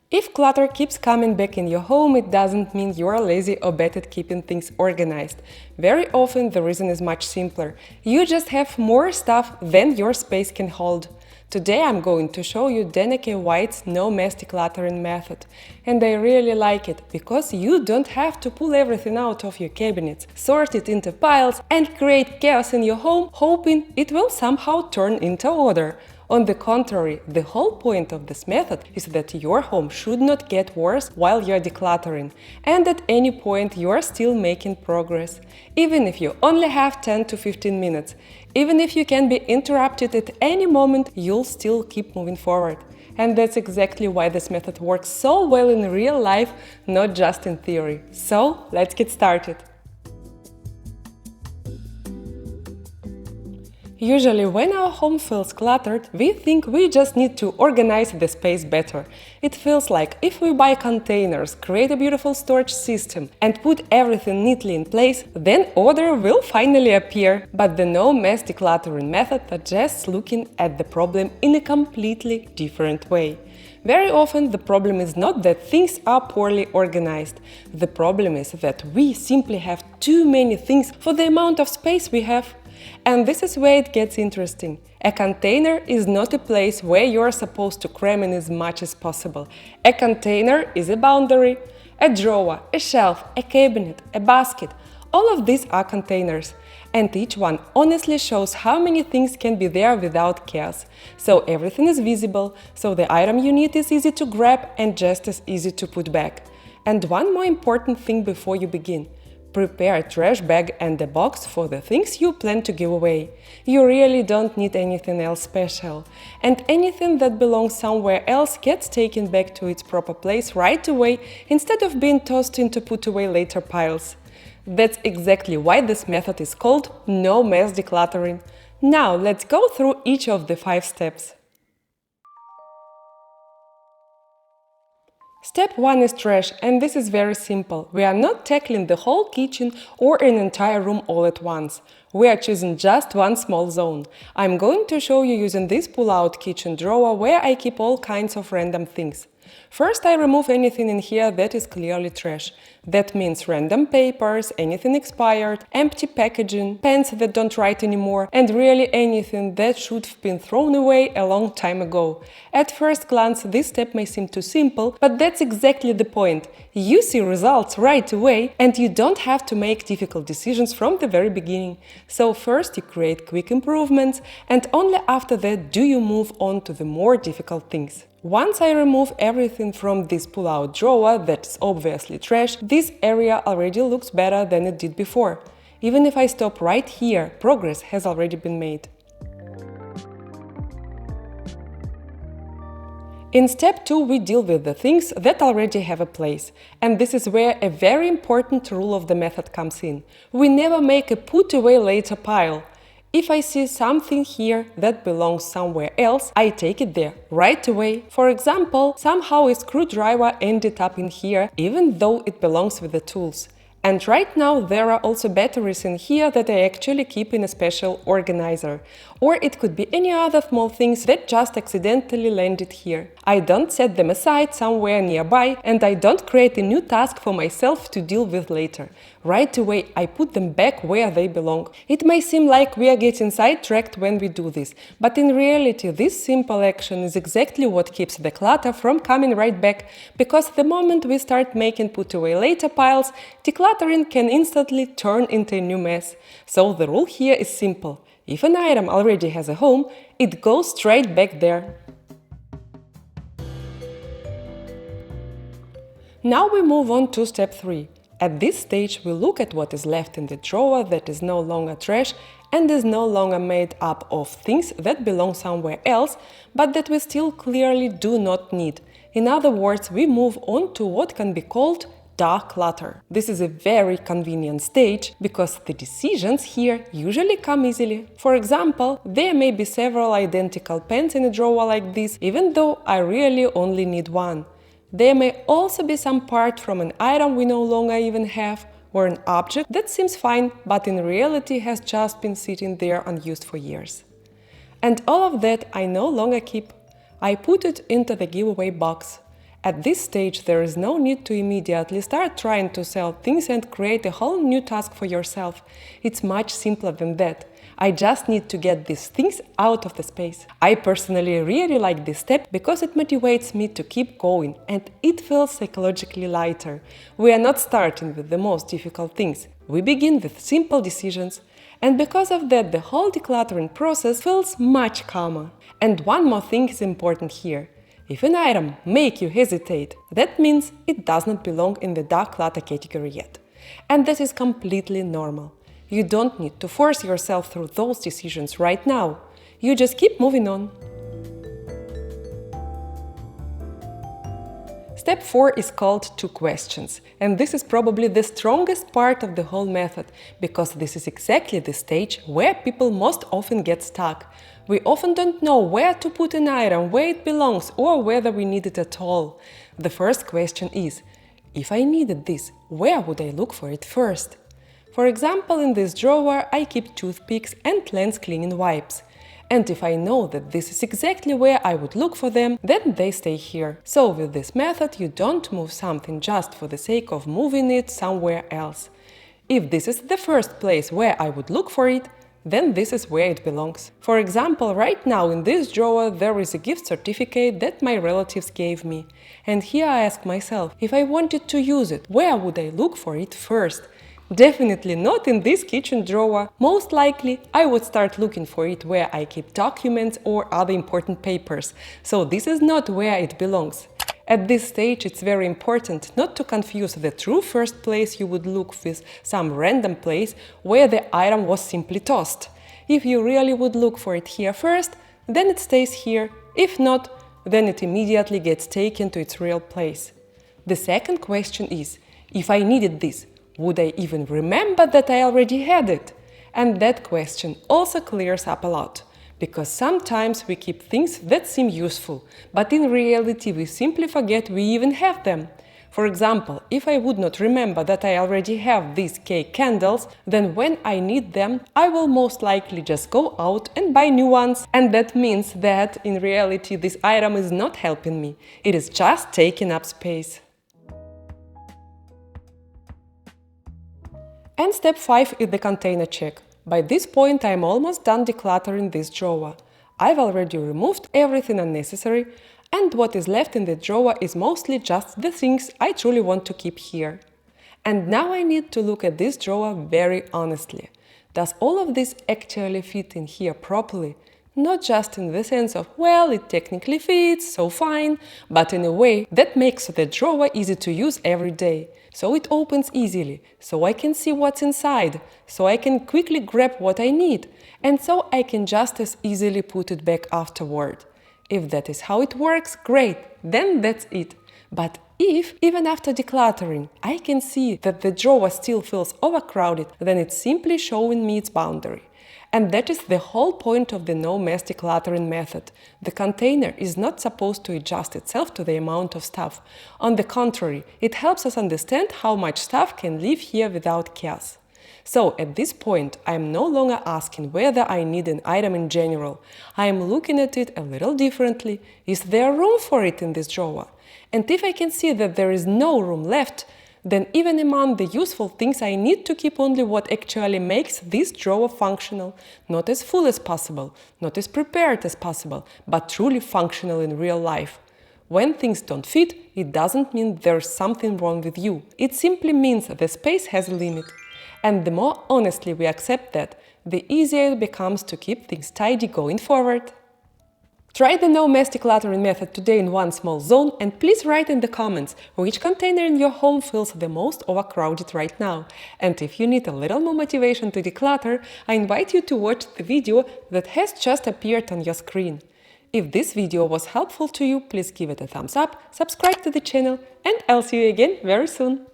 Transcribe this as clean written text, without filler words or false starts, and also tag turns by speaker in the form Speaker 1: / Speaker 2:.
Speaker 1: If clutter keeps coming back in your home, it doesn't mean you're lazy or bad at keeping things organized. Very often the reason is much simpler. You just have more stuff than your space can hold. Today I'm going to show you DECLUTTER White's No Mess Decluttering Method. And I really like it, because you don't have to pull everything out of your cabinets, sort it into piles and create chaos in your home, hoping it will somehow turn into order. On the contrary, the whole point of this method is that your home should not get worse while you're decluttering, and at any point you're still making progress. Even if you only have 10 to 15 minutes, even if you can be interrupted at any moment, you'll still keep moving forward. And that's exactly why this method works so well in real life, not just in theory. So, let's get started. Usually, when our home feels cluttered, we think we just need to organize the space better. It feels like if we buy containers, create a beautiful storage system, and put everything neatly in place, then order will finally appear. But the No Mess Decluttering method suggests looking at the problem in a completely different way. Very often, the problem is not that things are poorly organized. The problem is that we simply have too many things for the amount of space we have. And this is where it gets interesting. A container is not a place where you're supposed to cram in as much as possible. A container is a boundary. A drawer, a shelf, a cabinet, a basket. All of these are containers. And each one honestly shows how many things can be there without chaos. So everything is visible, so the item you need is easy to grab and just as easy to put back. And one more important thing before you begin. Prepare a trash bag and a box for the things you plan to give away. You really don't need anything else special. And anything that belongs somewhere else gets taken back to its proper place right away instead of being tossed into put away later piles. That's exactly why this method is called No Mess Decluttering. Now let's go through each of the 5 steps. Step 1 is trash, and this is very simple. We are not tackling the whole kitchen or an entire room all at once. We are choosing just one small zone. I'm going to show you using this pull-out kitchen drawer where I keep all kinds of random things. First, I remove anything in here that is clearly trash. That means random papers, anything expired, empty packaging, pens that don't write anymore, and really anything that should have been thrown away a long time ago. At first glance, this step may seem too simple, but that's exactly the point. You see results right away, and you don't have to make difficult decisions from the very beginning. So first you create quick improvements, and only after that do you move on to the more difficult things. Once I remove everything from this pull-out drawer that's obviously trash, this area already looks better than it did before. Even if I stop right here, progress has already been made. In step 2, we deal with the things that already have a place. And this is where a very important rule of the method comes in. We never make a put away later pile. If I see something here that belongs somewhere else, I take it there right away. For example, somehow a screwdriver ended up in here, even though it belongs with the tools. And right now there are also batteries in here that I actually keep in a special organizer. Or it could be any other small things that just accidentally landed here. I don't set them aside somewhere nearby, and I don't create a new task for myself to deal with later. Right away I put them back where they belong. It may seem like we are getting sidetracked when we do this, but in reality this simple action is exactly what keeps the clutter from coming right back, because the moment we start making put away later piles, decluttering can instantly turn into a new mess. So the rule here is simple. If an item already has a home, it goes straight back there. Now we move on to step 3. At this stage, we look at what is left in the drawer that is no longer trash and is no longer made up of things that belong somewhere else, but that we still clearly do not need. In other words, we move on to what can be called DECLUTTER. This is a very convenient stage because the decisions here usually come easily. For example, there may be several identical pens in a drawer like this, even though I really only need one. There may also be some part from an item we no longer even have, or an object that seems fine, but in reality has just been sitting there unused for years. And all of that I no longer keep. I put it into the giveaway box. At this stage, there is no need to immediately start trying to sell things and create a whole new task for yourself. It's much simpler than that. I just need to get these things out of the space. I personally really like this step because it motivates me to keep going and it feels psychologically lighter. We are not starting with the most difficult things. We begin with simple decisions. And because of that, the whole decluttering process feels much calmer. And one more thing is important here. If an item makes you hesitate, that means it does not belong in the dark clutter category yet. And that is completely normal. You don't need to force yourself through those decisions right now. You just keep moving on. Step 4 is called 2 questions, and this is probably the strongest part of the whole method, because this is exactly the stage where people most often get stuck. We often don't know where to put an item, where it belongs, or whether we need it at all. The first question is, if I needed this, where would I look for it first? For example, in this drawer I keep toothpicks and lens cleaning wipes. And if I know that this is exactly where I would look for them, then they stay here. So with this method you don't move something just for the sake of moving it somewhere else. If this is the first place where I would look for it, then this is where it belongs. For example, right now in this drawer there is a gift certificate that my relatives gave me. And here I ask myself, if I wanted to use it, where would I look for it first? Definitely not in this kitchen drawer. Most likely, I would start looking for it where I keep documents or other important papers. So this is not where it belongs. At this stage, it's very important not to confuse the true first place you would look with some random place where the item was simply tossed. If you really would look for it here first, then it stays here. If not, then it immediately gets taken to its real place. The second question is, if I needed this, would I even remember that I already had it? And that question also clears up a lot, because sometimes we keep things that seem useful, but in reality we simply forget we even have them. For example, if I would not remember that I already have these cake candles, then when I need them, I will most likely just go out and buy new ones. And that means that in reality this item is not helping me, it is just taking up space. And step 5 is the container check. By this point I am almost done decluttering this drawer. I've already removed everything unnecessary, and what is left in the drawer is mostly just the things I truly want to keep here. And now I need to look at this drawer very honestly. Does all of this actually fit in here properly? Not just in the sense of, well, it technically fits, so fine, but in a way that makes the drawer easy to use every day. So it opens easily, so I can see what's inside, so I can quickly grab what I need, and so I can just as easily put it back afterward. If that is how it works, great, then that's it. But if, even after decluttering, I can see that the drawer still feels overcrowded, then it's simply showing me its boundary. And that is the whole point of the No Mess Decluttering method. The container is not supposed to adjust itself to the amount of stuff. On the contrary, it helps us understand how much stuff can live here without chaos. So at this point, I am no longer asking whether I need an item in general. I am looking at it a little differently. Is there room for it in this drawer? And if I can see that there is no room left, then even among the useful things I need to keep only what actually makes this drawer functional, not as full as possible, not as prepared as possible, but truly functional in real life. When things don't fit, it doesn't mean there's something wrong with you. It simply means the space has a limit. And the more honestly we accept that, the easier it becomes to keep things tidy going forward. Try the No Mess Decluttering method today in one small zone, and please write in the comments which container in your home feels the most overcrowded right now. And if you need a little more motivation to declutter, I invite you to watch the video that has just appeared on your screen. If this video was helpful to you, please give it a thumbs up, subscribe to the channel, and I'll see you again very soon.